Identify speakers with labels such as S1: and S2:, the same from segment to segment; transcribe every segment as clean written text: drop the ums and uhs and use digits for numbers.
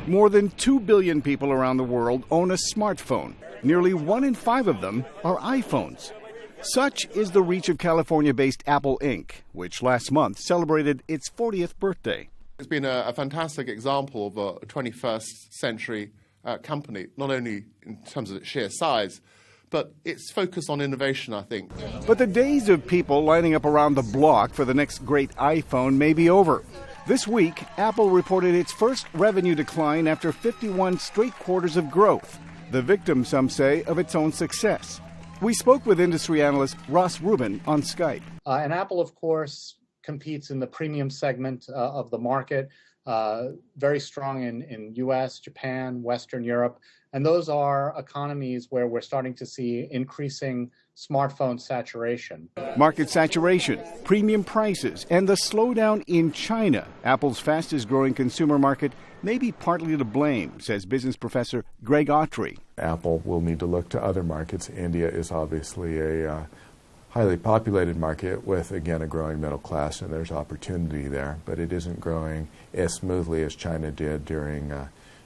S1: More than 2 billion people around the world own a smartphone. Nearly 1 in 5 of them are iPhones. Such is the reach of California-based Apple Inc., which last month celebrated its 40th birthday.
S2: It's been a fantastic example of a 21st century company, not only in terms of its sheer size, but it's focused on innovation, I think.
S1: But the days of people lining up around the block for the next great iPhone may be over. This week, Apple reported its first revenue decline after 51 straight quarters of growth, the victim, some say, of its own success. We spoke with industry analyst Ross Rubin on Skype.
S3: And Apple, of course, competes in the premium segment of the market, very strong in U.S., Japan, Western Europe. And those are economies where we're starting to see increasing smartphone saturation.
S1: Market saturation, premium prices, and the slowdown in China, Apple's fastest growing consumer market, may be partly to blame, says business professor Greg Autry.
S4: Apple will need to look to other markets. India is obviously a highly populated market with, again, a growing middle class, and there's opportunity there. But it isn't growing as smoothly as China did during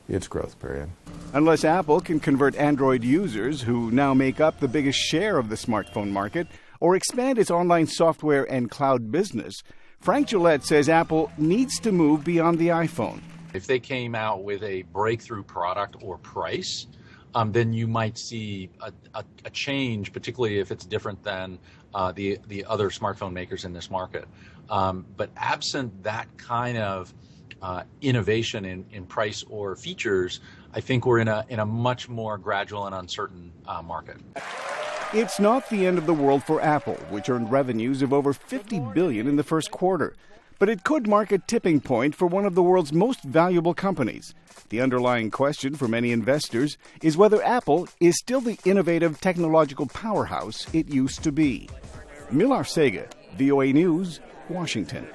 S4: its growth period.
S1: Unless Apple can convert Android users, who now make up the biggest share of the smartphone market, or expand its online software and cloud business, Frank Gillette says Apple needs to move beyond the iPhone.
S5: If they came out with a breakthrough product or price, then you might see a change, particularly if it's different than the other smartphone makers in this market. But absent that kind of innovation in price or features, I think we're in a much more gradual and uncertain market.
S1: It's not the end of the world for Apple, which earned revenues of over $50 billion in the first quarter. But it could mark a tipping point for one of the world's most valuable companies. The underlying question for many investors is whether Apple is still the innovative technological powerhouse it used to be. Arcega, VOA News, Washington.